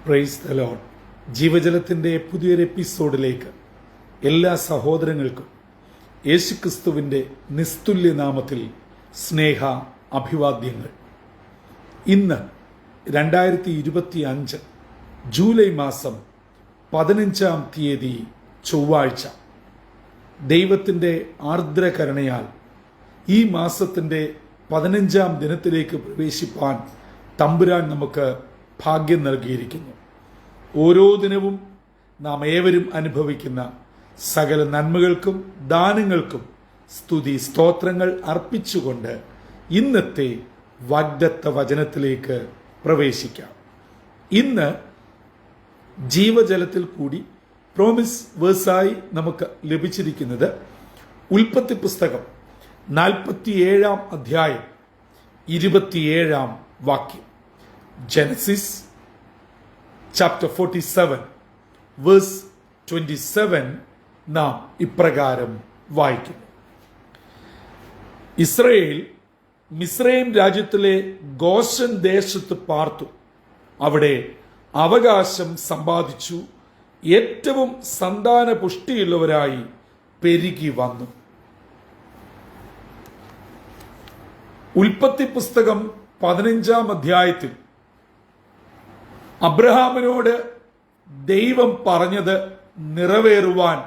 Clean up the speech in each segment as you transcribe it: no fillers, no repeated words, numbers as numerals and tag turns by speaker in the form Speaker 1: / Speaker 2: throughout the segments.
Speaker 1: Praise the Lord. ജീവജലത്തിൻ്റെ പുതിയൊരു എപ്പിസോഡിലേക്ക് എല്ലാ സഹോദരങ്ങൾക്കും യേശുക്രിസ്തുവിൻ്റെ നിസ്തുല്യ നാമത്തിൽ സ്നേഹ അഭിവാദ്യങ്ങൾ. ഇന്ന് 2025 ജൂലൈ മാസം 15-ാം തീയതി ചൊവ്വാഴ്ച. ദൈവത്തിൻ്റെ ആർദ്രകരുണയാൽ ഈ മാസത്തിൻ്റെ 15-ാം ദിനത്തിലേക്ക് പ്രവേശിപ്പാൻ തമ്പുരാൻ നമുക്ക് ഭാഗ്യം നൽകിയിരിക്കുന്നു. ഓരോ ദിനവും നാം ഏവരും അനുഭവിക്കുന്ന സകല നന്മകൾക്കും ദാനങ്ങൾക്കും സ്തുതി സ്തോത്രങ്ങൾ അർപ്പിച്ചുകൊണ്ട് ഇന്നത്തെ വാഗ്ദത്ത വചനത്തിലേക്ക് പ്രവേശിക്കാം. ഇന്ന് ജീവജലത്തിൽ കൂടി പ്രോമിസ് വേഴ്സായി നമുക്ക് ലഭിച്ചിരിക്കുന്നത് ഉൽപ്പത്തി പുസ്തകം 47-ാം അധ്യായം 27-ാം വാക്യം. Genesis chapter 47 verse 27 നാം ഇപ്രകാരം വായിക്കുന്നു. ഇസ്രായേൽ മിസ്രയീം രാജ്യത്തിലെ ഗോശൻ ദേശത്ത് പാർത്തു, അവിടെ അവകാശം സമ്പാദിച്ചു, ഏറ്റവും സന്താന പുഷ്ടിയുള്ളവരായി പെരുകി വന്നു. ഉൽപ്പത്തി പുസ്തകം 15-ാം അധ്യായത്തിൽ അബ്രഹാമിനോട് ദൈവം പറഞ്ഞത് നിറവേറുവാൻ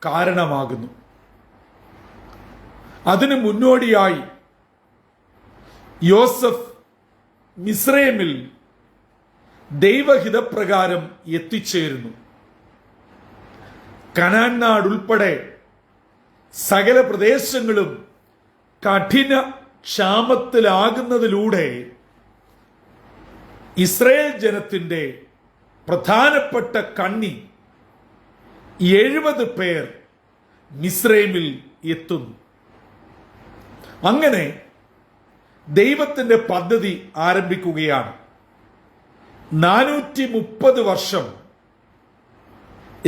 Speaker 1: കാരണമാകുന്നു. അതിനു മുന്നോടിയായി യോസഫ് മിസ്രയീമിൽ ദൈവഹിതപ്രകാരം എത്തിച്ചേരുന്നു. കനാൻ നാടുൾപ്പെടെ സകല പ്രദേശങ്ങളും കഠിന ക്ഷാമത്തിലാകുന്നതിലൂടെ ഇസ്രായേൽ ജനത്തിന്റെ പ്രധാനപ്പെട്ട കണ്ണി 70 പേർ മിസ്രയീമിൽ എത്തുന്നു. അങ്ങനെ ദൈവത്തിന്റെ പദ്ധതി ആരംഭിക്കുകയാണ്. 430 വർഷം,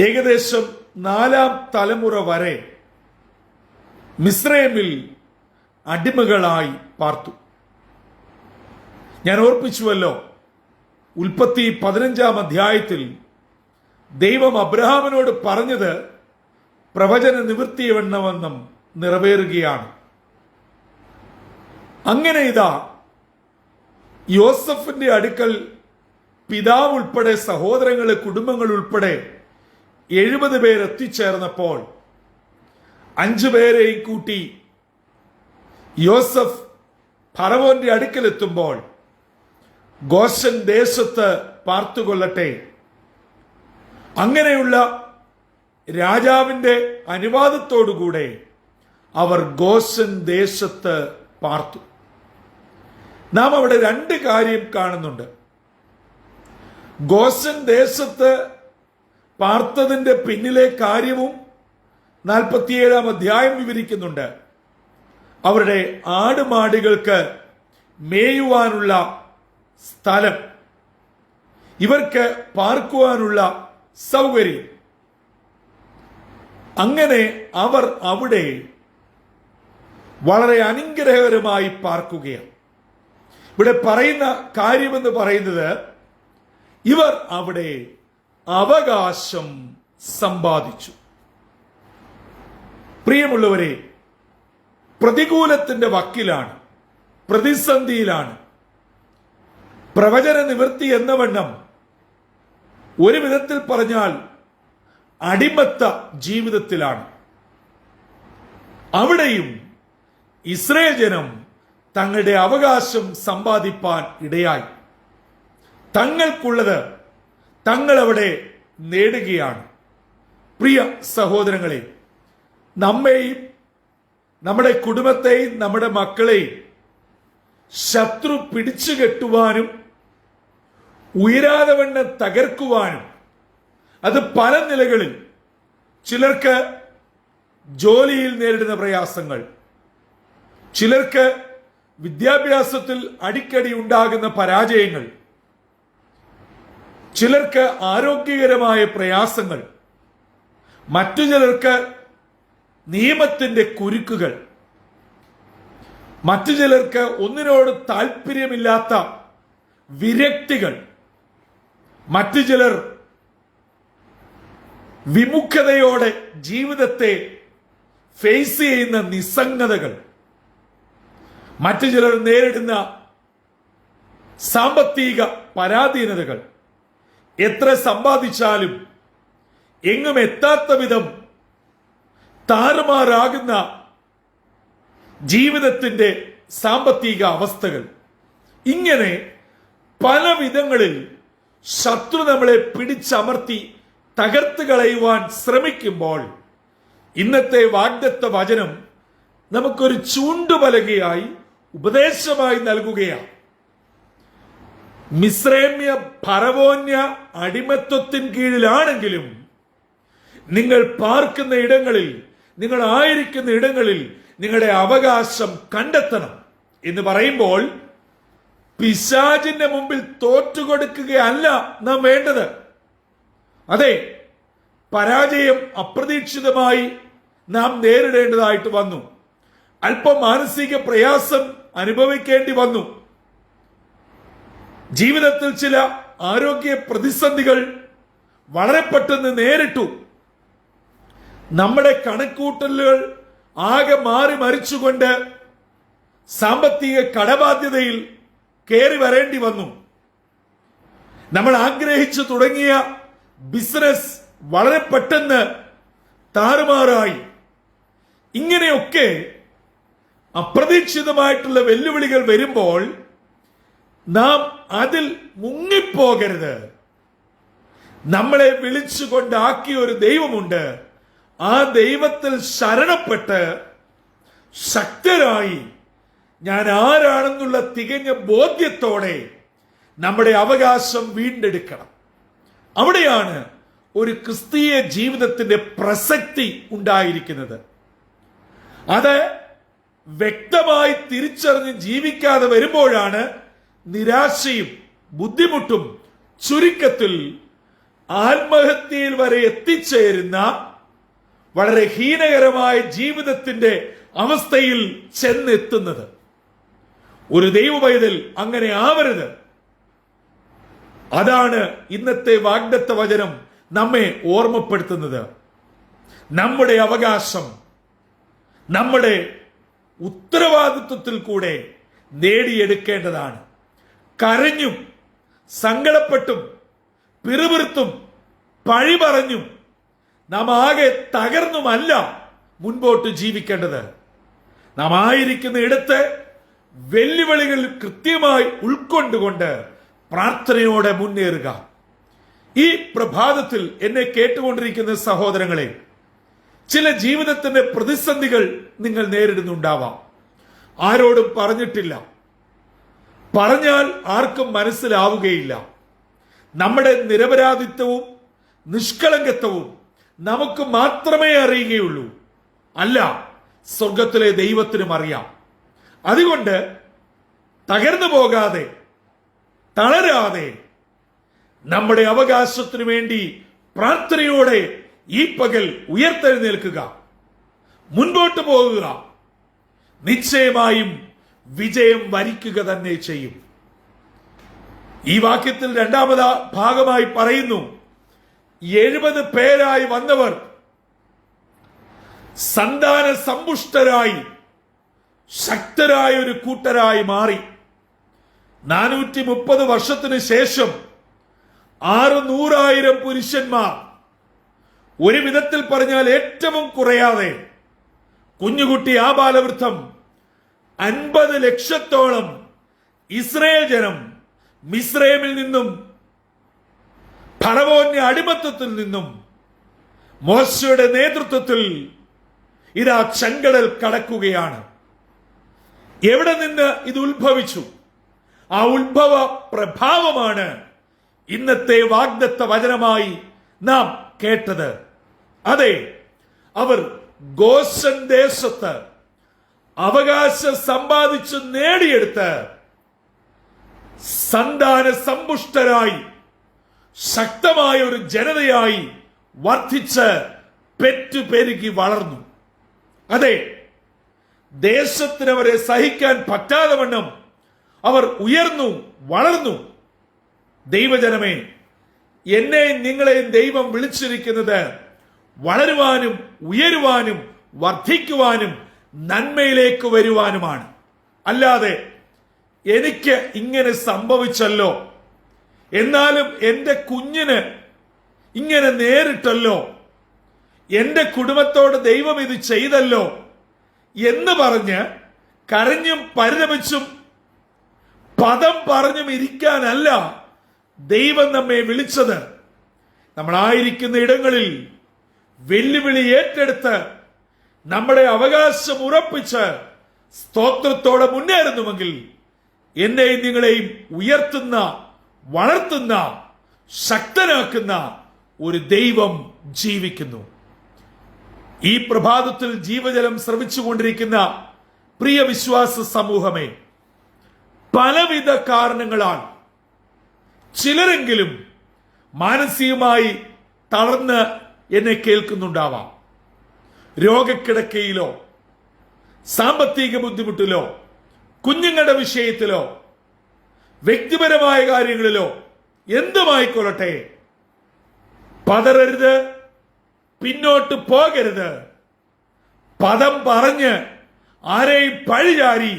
Speaker 1: ഏകദേശം 4-ാം തലമുറ വരെ മിസ്രയീമിൽ അടിമകളായി പാർത്തു. ഞാൻ ഓർപ്പിച്ചുവല്ലോ, ഉൽപ്പത്തി 15-ാം അധ്യായത്തിൽ ദൈവം അബ്രഹാമിനോട് പറഞ്ഞത് പ്രവചന നിവൃത്തിവണ്ണമെന്നും നിറവേറുകയാണ്. അങ്ങനെ ഇതാ യോസഫിന്റെ അടുക്കൽ പിതാവ് ഉൾപ്പെടെ സഹോദരങ്ങളെ കുടുംബങ്ങൾ ഉൾപ്പെടെ 70 പേർ എത്തിച്ചേർന്നപ്പോൾ 5 പേരെയും കൂട്ടി യോസഫ് ഫറവോന്റെ അടുക്കൽ എത്തുമ്പോൾ, ഗോശൻ ദേശത്ത് പാർത്തുകൊള്ളട്ടെ, അങ്ങനെയുള്ള രാജാവിന്റെ അനുവാദത്തോടുകൂടെ അവർ ഗോശൻ ദേശത്ത് പാർത്തു. നാം അവിടെ 2 കാര്യം കാണുന്നുണ്ട്. ഗോശൻ ദേശത്ത് പാർത്തതിന്റെ പിന്നിലെ കാര്യവും 47-ാം അധ്യായം വിവരിക്കുന്നുണ്ട്. അവരുടെ ആടുമാടുകൾക്ക് മേയുവാനുള്ള സ്ഥലം, ഇവർക്ക് പാർക്കുവാനുള്ള സൗകര്യം. അങ്ങനെ അവർ അവിടെ വളരെ അനുഗ്രഹകരമായി പാർക്കുകയാണ്. ഇവിടെ പറയുന്ന കാര്യമെന്ന് പറയുന്നത്, ഇവർ അവിടെ അവകാശം സമ്പാദിച്ചു. പ്രിയമുള്ളവരെ, പ്രതികൂലത്തിന്റെ വക്കിലാണ്, പ്രതിസന്ധിയിലാണ്, പ്രവചന നിവൃത്തി എന്ന വണ്ണം ഒരു വിധത്തിൽ പറഞ്ഞാൽ അടിമത്ത ജീവിതത്തിലാണ്. അവിടെയും ഇസ്രായേൽ ജനം തങ്ങളുടെ അവകാശം സമ്പാദിപ്പാൻ ഇടയായി. തങ്ങൾക്കുള്ളത് തങ്ങൾ അവിടെ നേടുകയാണ്. പ്രിയ സഹോദരങ്ങളെ, നമ്മെയും നമ്മുടെ കുടുംബത്തെയും നമ്മുടെ മക്കളെയും ശത്രു പിടിച്ചു കെട്ടുവാനും ഉയരാതെ വണ്ണം തകർക്കുവാനും, അത് പല നിലകളിൽ, ചിലർക്ക് ജോലിയിൽ നേരിടുന്ന പ്രയാസങ്ങൾ, ചിലർക്ക് വിദ്യാഭ്യാസത്തിൽ അടിക്കടി ഉണ്ടാകുന്ന പരാജയങ്ങൾ, ചിലർക്ക് ആരോഗ്യകരമായ പ്രയാസങ്ങൾ, മറ്റു ചിലർക്ക് നിയമത്തിന്റെ കുരുക്കുകൾ, മറ്റു ചിലർക്ക് ഒന്നിനോട് താല്പര്യമില്ലാത്ത വിരക്തികൾ, മറ്റു ചിലർ വിമുഖതയോടെ ജീവിതത്തെ ഫേസ് ചെയ്യുന്ന നിസ്സംഗതകൾ, മറ്റു ചിലർ നേരിടുന്ന സാമ്പത്തിക പരാധീനതകൾ, എത്ര സമ്പാദിച്ചാലും എങ്ങും എത്താത്ത വിധം താറുമാറാകുന്ന ജീവിതത്തിന്റെ സാമ്പത്തിക അവസ്ഥകൾ, ഇങ്ങനെ പല വിധങ്ങളിൽ ശത്രു നമ്മളെ പിടിച്ചമർത്തി തകർത്ത് കളയുവാൻ ശ്രമിക്കുമ്പോൾ ഇന്നത്തെ വാഗ്ദത്ത വചനം നമുക്കൊരു ചൂണ്ടുപലകയായി ഉപദേശമായി നൽകുകയാണ്. മിസ്രൈമ്യ ഫറവോന്യ അടിമത്വത്തിന് കീഴിലാണെങ്കിലും നിങ്ങൾ പാർക്കുന്ന ഇടങ്ങളിൽ, നിങ്ങൾ ആയിരിക്കുന്ന ഇടങ്ങളിൽ നിങ്ങളുടെ അവകാശം കണ്ടെത്തണം എന്ന് പറയുമ്പോൾ പിശാചിന്റെ മുമ്പിൽ തോറ്റുകൊടുക്കുകയല്ല നാം വേണ്ടത്. അതെ, പരാജയം അപ്രതീക്ഷിതമായി നാം നേരിടേണ്ടതായിട്ട് വന്നു. അല്പം മാനസിക പ്രയാസം അനുഭവിക്കേണ്ടി വന്നു. ജീവിതത്തിൽ ചില ആരോഗ്യ പ്രതിസന്ധികൾ വളരെ പെട്ടെന്ന് നേരിട്ടു. നമ്മുടെ കണക്കൂട്ടലുകൾ ആകെ മാറി മറിച്ചുകൊണ്ട് സാമ്പത്തിക കടബാധ്യതയിൽ കയറി വരേണ്ടി വന്നു. നമ്മൾ ആഗ്രഹിച്ചു തുടങ്ങിയ ബിസിനസ് വളരെ പെട്ടെന്ന് താറുമാറായി. ഇങ്ങനെയൊക്കെ അപ്രതീക്ഷിതമായിട്ടുള്ള വെല്ലുവിളികൾ വരുമ്പോൾ നാം അതിൽ മുങ്ങിപ്പോകരുത്. നമ്മളെ വിളിച്ചുകൊണ്ടാക്കിയ ഒരു ദൈവമുണ്ട്. ആ ദൈവത്തിൽ ശരണപ്പെട്ട് ശക്തരായി ഞാൻ ആരാണെന്നുള്ള തികഞ്ഞ ബോധ്യത്തോടെ നമ്മുടെ അവകാശം വീണ്ടെടുക്കണം. അവിടെയാണ് ഒരു ക്രിസ്തീയ ജീവിതത്തിന്റെ പ്രസക്തി ഉണ്ടായിരിക്കുന്നത്. അത് വ്യക്തമായി തിരിച്ചറിഞ്ഞ് ജീവിക്കാതെ വരുമ്പോഴാണ് നിരാശയും ബുദ്ധിമുട്ടും ചുരുക്കത്തിൽ ആത്മഹത്യയിൽ വരെ എത്തിച്ചേരുന്ന വളരെ ഹീനകരമായ ജീവിതത്തിന്റെ അവസ്ഥയിൽ ചെന്നെത്തുന്നത്. ഒരു ദൈവപൈതൽ അങ്ങനെ ആവരുത്. അതാണ് ഇന്നത്തെ വാഗ്ദത്ത വചനം നമ്മെ ഓർമ്മപ്പെടുത്തുന്നത്. നമ്മുടെ അവകാശം നമ്മുടെ ഉത്തരവാദിത്വത്തിൽ കൂടെ നേടിയെടുക്കേണ്ടതാണ്. കരഞ്ഞും സങ്കടപ്പെട്ടും പിറുപിറുത്തും പഴി പറഞ്ഞും നാം ആകെ തകർന്നുമല്ല മുൻപോട്ട് ജീവിക്കേണ്ടത്. നാം ആയിരിക്കുന്ന ഇടത്ത് വെല്ലുവിളികൾ കൃത്യമായി ഉൾക്കൊണ്ടുകൊണ്ട് പ്രാർത്ഥനയോടെ മുന്നേറുക. ഈ പ്രഭാതത്തിൽ എന്നെ കേട്ടുകൊണ്ടിരിക്കുന്ന സഹോദരങ്ങളെ, ചില ജീവിതത്തിന്റെ പ്രതിസന്ധികൾ നിങ്ങൾ നേരിടുന്നുണ്ടാവാം. ആരോടും പറഞ്ഞിട്ടില്ല, പറഞ്ഞാൽ ആർക്കും മനസ്സിലാവുകയില്ല. നമ്മുടെ നിരപരാധിത്വവും നിഷ്കളങ്കത്വവും നമുക്ക് മാത്രമേ അറിയുകയുള്ളൂ. അല്ല, സ്വർഗത്തിലെ ദൈവത്തിനും അറിയാം. അതുകൊണ്ട് തകർന്നു പോകാതെ, തളരാതെ നമ്മുടെ അവകാശത്തിനു വേണ്ടി പ്രാർത്ഥനയോടെ ഈ പകൽ ഉയർത്തെഴുന്നേൽക്കുക, മുൻപോട്ട് പോകുക. നിശ്ചയമായും വിജയം വരിക്കുക തന്നെ ചെയ്യും. ഈ വാക്യത്തിൽ രണ്ടാമത് ഭാഗമായി പറയുന്നു, 70 പേരായി വന്നവർ സന്താന സമ്പുഷ്ടരായി ശക്തരായ ഒരു കൂട്ടരായി മാറി. 430 വർഷത്തിന് ശേഷം 600,000 പുരുഷന്മാർ, ഒരു വിധത്തിൽ പറഞ്ഞാൽ ഏറ്റവും കുറയാതെ കുഞ്ഞുകുട്ടി ആബാലവൃദ്ധം 50 ലക്ഷത്തോളം ഇസ്രായേൽ ജനം മിസ്രൈമിൽ നിന്നും ഫറവോന്റെ അടിമത്തത്തിൽ നിന്നും മോശയുടെ നേതൃത്വത്തിൽ ഇതാ ചെങ്കടൽ കടക്കുകയാണ്. എവിടെ നിന്ന് ഇത് ഉത്ഭവിച്ചു? ആ ഉത്ഭവ പ്രഭാവമാണ് ഇന്നത്തെ വാഗ്ദത്ത വചനമായി നാം കേട്ടത്. അതെ, അവർ ഗോശൻ ദേശത്ത് അവകാശം സമ്പാദിച്ച് നേടിയെടുത്ത് സന്താന സമ്പുഷ്ടരായി ശക്തമായ ഒരു ജനതയായി വർദ്ധിച്ച് പെറ്റുപെരുകി വളർന്നു. അതെ, ദേശത്തിന് അവരെ സഹിക്കാൻ പറ്റാതെ വണ്ണം അവർ ഉയർന്നു വളർന്നു. ദൈവജനമേ, എന്നെയും നിങ്ങളെയും ദൈവം വിളിച്ചിരിക്കുന്നത് വളരുവാനും ഉയരുവാനും വർദ്ധിക്കുവാനും നന്മയിലേക്ക് വരുവാനുമാണ്. അല്ലാതെ എനിക്ക് ഇങ്ങനെ സംഭവിച്ചല്ലോ, എന്നാലും എൻ്റെ കുഞ്ഞിന് ഇങ്ങനെ നേരിട്ടല്ലോ, എൻ്റെ കുടുംബത്തോട് ദൈവം ഇത് ചെയ്തല്ലോ എന്ന് പറഞ്ഞ് കരഞ്ഞും പരിതപിച്ചും പദം പറഞ്ഞും ഇരിക്കാനല്ല ദൈവം നമ്മെ വിളിച്ചത്. നമ്മളായിരിക്കുന്ന ഇടങ്ങളിൽ വെല്ലുവിളി ഏറ്റെടുത്ത് നമ്മുടെ അവകാശം ഉറപ്പിച്ച് സ്തോത്രത്തോടെ മുന്നേറുന്നുവെങ്കിൽ എന്നെയും നിങ്ങളെയും ഉയർത്തുന്ന, വളർത്തുന്ന, ശക്തനാക്കുന്ന ഒരു ദൈവം ജീവിക്കുന്നു. ഈ പ്രഭാതത്തിൽ ജീവജലം ശ്രവിച്ചുകൊണ്ടിരിക്കുന്ന പ്രിയ വിശ്വാസ സമൂഹമേ, പലവിധ കാരണങ്ങളാൽ ചിലരെങ്കിലും മാനസികമായി തളർന്ന് എന്നെ കേൾക്കുന്നുണ്ടാവാം. രോഗക്കിടക്കയിലോ, സാമ്പത്തിക ബുദ്ധിമുട്ടിലോ, കുഞ്ഞുങ്ങളുടെ വിഷയത്തിലോ, വ്യക്തിപരമായ കാര്യങ്ങളിലോ എന്തുമായിക്കൊള്ളട്ടെ, പതറരുത്, പിന്നോട്ട് പോകരുത്. പദം പറഞ്ഞ് ആരെയും പഴിചാരി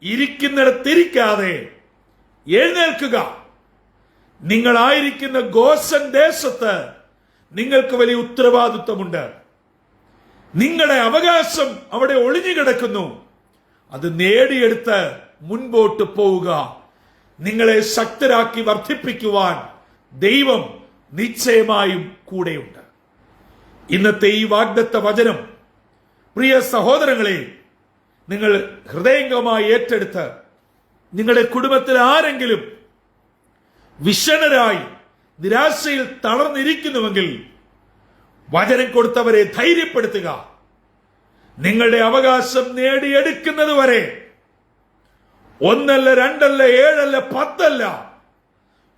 Speaker 1: ഇരിക്കുന്നിടത്തിരിക്കാതെ എഴുന്നേൽക്കുക. നിങ്ങളായിരിക്കുന്ന ഗോശൻ ദേശത്ത് നിങ്ങൾക്ക് വലിയ ഉത്തരവാദിത്വമുണ്ട്. നിങ്ങളുടെ അവകാശം അവിടെ ഒളിഞ്ഞു കിടക്കുന്നു. അത് നേടിയെടുത്ത് മുൻപോട്ട് പോവുക. നിങ്ങളെ ശക്തരാക്കി വർദ്ധിപ്പിക്കുവാൻ ദൈവം നിശ്ചയമായും കൂടെയുണ്ട്. ഇന്നത്തെ ഈ വാഗ്ദത്ത വചനം പ്രിയ സഹോദരങ്ങളെ, നിങ്ങൾ ഹൃദയംഗമായി ഏറ്റെടുത്ത് നിങ്ങളുടെ കുടുംബത്തിൽ ആരെങ്കിലും വിഷണരായി നിരാശയിൽ തളർന്നിരിക്കുന്നുവെങ്കിൽ വചനം കൊടുത്തവരെ ധൈര്യപ്പെടുത്തുക. നിങ്ങളുടെ അവകാശം നേടിയെടുക്കുന്നത് വരെ 1 അല്ല 2 അല്ല 7 അല്ല 10 അല്ല,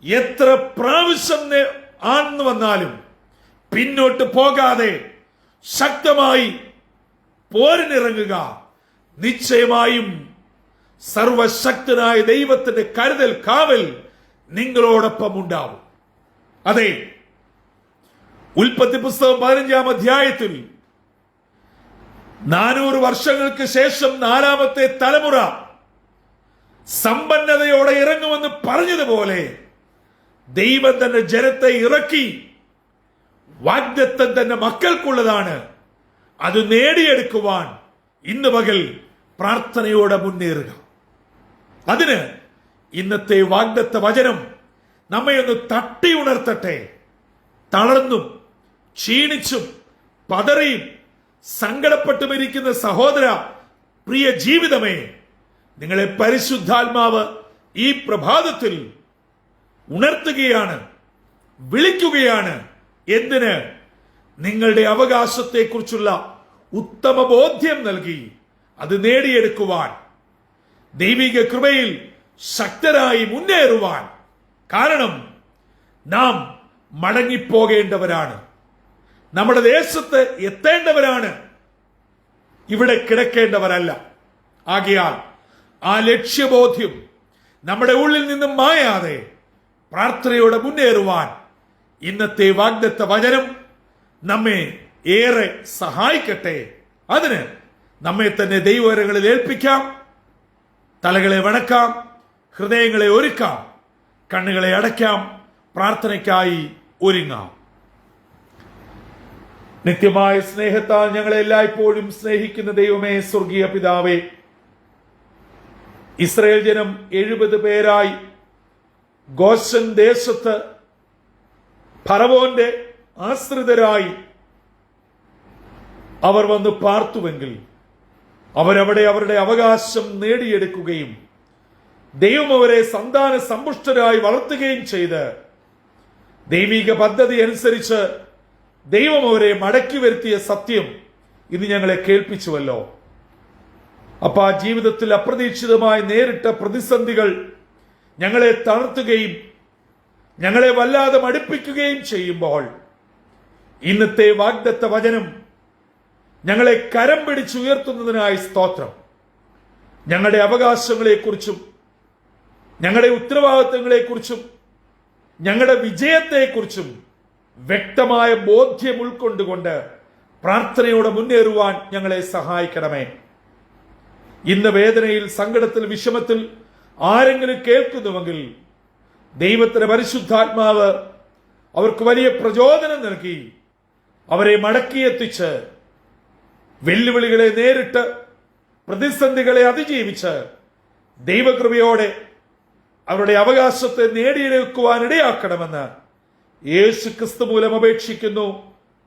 Speaker 1: എത്ര പ്രാവശ്യം ആണെന്ന് വന്നാലും പിന്നോട്ട് പോകാതെ ശക്തമായി പോരിനിറങ്ങുക. നിശ്ചയമായും സർവശക്തനായ ദൈവത്തിന്റെ കരുതൽ, കാവൽ നിങ്ങളോടൊപ്പം ഉണ്ടാവും. അതെ, ഉൽപ്പത്തി പുസ്തകം 15-ാം അധ്യായത്തിൽ 400 വർഷങ്ങൾക്ക് ശേഷം 4-ാമത്തെ തലമുറ സമ്പന്നതയോടെ ഇറങ്ങുമെന്ന് പറഞ്ഞതുപോലെ ദൈവം തന്റെ ജനത്തെ ഇറക്കി. വാഗ്ദത്തം തന്റെ മക്കൾക്കുള്ളതാണ്. അത് നേടിയെടുക്കുവാൻ ഇന്ന് പകൽ പ്രാർത്ഥനയോടെ മുന്നേറുക. അതിന് ഇന്നത്തെ വാഗ്ദത്ത വചനം നമ്മെ ഒന്ന് തട്ടി ഉണർത്തട്ടെ. തളർന്നും ക്ഷീണിച്ചും പതറിയും സങ്കടപ്പെട്ടുമിരിക്കുന്ന സഹോദര, പ്രിയ ജീവിതമേ, നിങ്ങളെ പരിശുദ്ധാത്മാവ് ഈ പ്രഭാതത്തിൽ ഉണർത്തുകയാണ്, വിളിക്കുകയാണ്. എന്തിന്? നിങ്ങളുടെ അവകാശത്തെക്കുറിച്ചുള്ള ഉത്തമ ബോധ്യം നൽകി അത് നേടിയെടുക്കുവാൻ, ദൈവിക കൃപയിൽ ശക്തരായി മുന്നേറുവാൻ. കാരണം നാം മടങ്ങിപ്പോകേണ്ടവരാണ്, നമ്മുടെ ദേശത്ത് എത്തേണ്ടവരാണ്, ഇവിടെ കിടക്കേണ്ടവരല്ല. ആകയാൽ ആ ലക്ഷ്യബോധ്യം നമ്മുടെ ഉള്ളിൽ നിന്നും മായാതെ പ്രാർത്ഥനയോടെ മുന്നേറുവാൻ ഇന്നത്തെ വാഗ്ദത്ത വചനം നമ്മെ ഏറെ സഹായിക്കട്ടെ. അതിന് നമ്മെ തന്നെ ദൈവകരങ്ങളിൽ ഏൽപ്പിക്കാം. തലകളെ വണക്കാം, ഹൃദയങ്ങളെ ഒരുക്കാം, കണ്ണുകളെ അടയ്ക്കാം, പ്രാർത്ഥനയ്ക്കായി ഒരുങ്ങാം. നിത്യമായ സ്നേഹത്താൽ ഞങ്ങളെ എല്ലായ്പ്പോഴും സ്നേഹിക്കുന്ന ദൈവമേ, സ്വർഗീയ പിതാവേ, ഇസ്രായേൽ ജനം 70 പേരായി ഗോശൻ ദേശത്ത് ഫറവോന്റെ ആശ്രിതരായി അവർ വന്ന് പാർത്തുവെങ്കിൽ അവരവിടെ അവരുടെ അവകാശം നേടിയെടുക്കുകയും ദൈവം അവരെ സന്താന സമ്പുഷ്ടരായി വളർത്തുകയും ചെയ്ത് ദൈവിക പദ്ധതി അനുസരിച്ച് ദൈവം അവരെ മടക്കി വരുത്തിയ സത്യം ഇത് ഞങ്ങളെ കേൾപ്പിച്ചുവല്ലോ. അപ്പൊ ആ ജീവിതത്തിൽ അപ്രതീക്ഷിതമായി നേരിട്ട പ്രതിസന്ധികൾ ഞങ്ങളെ തളർത്തുകയും ഞങ്ങളെ വല്ലാതെ മടുപ്പിക്കുകയും ചെയ്യുമ്പോൾ ഇന്നത്തെ വാഗ്ദത്ത വചനം ഞങ്ങളെ കരം പിടിച്ചുയർത്തുന്നതിനായി സ്തോത്രം. ഞങ്ങളുടെ അവകാശങ്ങളെക്കുറിച്ചും ഞങ്ങളുടെ ഉത്തരവാദിത്തങ്ങളെക്കുറിച്ചും ഞങ്ങളുടെ വിജയത്തെക്കുറിച്ചും വ്യക്തമായ ബോധ്യം ഉൾക്കൊണ്ടുകൊണ്ട് പ്രാർത്ഥനയോടെ മുന്നേറുവാൻ ഞങ്ങളെ സഹായിക്കണമേ. ഇന്ന് വേദനയിൽ, സങ്കടത്തിൽ, വിഷമത്തിൽ ആരെങ്കിലും കേൾക്കുന്നുവെങ്കിൽ ദൈവത്തിന്റെ പരിശുദ്ധാത്മാവ് അവർക്ക് വലിയ പ്രചോദനം നൽകി അവരെ മടക്കിയെത്തിച്ച് വെല്ലുവിളികളെ നേരിട്ട് പ്രതിസന്ധികളെ അതിജീവിച്ച് ദൈവകൃപയോടെ അവരുടെ അവകാശത്തെ നേടിയെടുക്കുവാൻ ഇടയാക്കണമെന്ന് യേശു ക്രിസ്തു മൂലം അപേക്ഷിക്കുന്നു.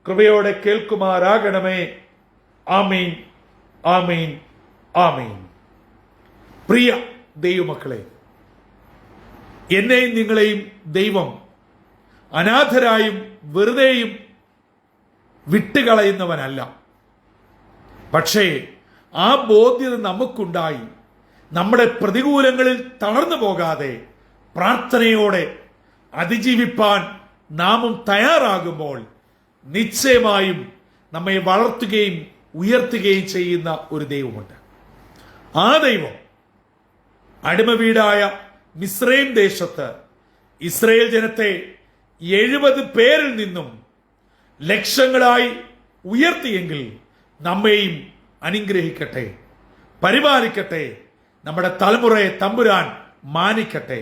Speaker 1: കൃപയോടെ കേൾക്കുമാറാകണമേ. ആമീൻ, ആമീൻ, ആമീൻ. പ്രിയ ദൈവമക്കളെ, എന്നെയും നിങ്ങളെയും ദൈവം അനാഥരായും വെറുതെയും വിട്ടുകളയുന്നവനല്ല. പക്ഷേ ആ ബോധ്യത നമുക്കുണ്ടായി നമ്മുടെ പ്രതികൂലങ്ങളിൽ തളർന്നു പോകാതെ പ്രാർത്ഥനയോടെ അതിജീവിപ്പാൻ നാമും തയ്യാറാകുമ്പോൾ നിശ്ചയമായും നമ്മെ വളർത്തുകയും ഉയർത്തുകയും ചെയ്യുന്ന ഒരു ദൈവമുണ്ട്. ആ ദൈവം അടിമ വീടായ മിസ്രൈം ദേശത്ത് ഇസ്രയേൽ ജനത്തെ 70 പേരിൽ നിന്നും ലക്ഷങ്ങളായി ഉയർത്തിയെങ്കിൽ നമ്മെയും അനുഗ്രഹിക്കട്ടെ, പരിപാലിക്കട്ടെ, നമ്മുടെ തലമുറയെ തമ്പുരാൻ മാനിക്കട്ടെ.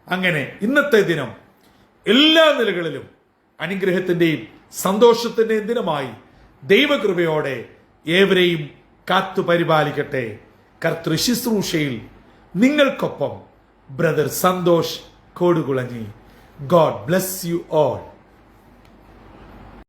Speaker 1: അങ്ങനെ ഇന്നത്തെ ദിനം എല്ലാ നിലകളിലും അനുഗ്രഹത്തിന്റെയും സന്തോഷത്തിന്റെയും ദിനമായി ദൈവകൃപയോടെ ഏവരെയും കാത്തു പരിപാലിക്കട്ടെ. കർത്തൃ ശുശ്രൂഷയിൽ നിങ്ങൾക്കൊപ്പം brother Santhosh Kodukulanji. God bless you all.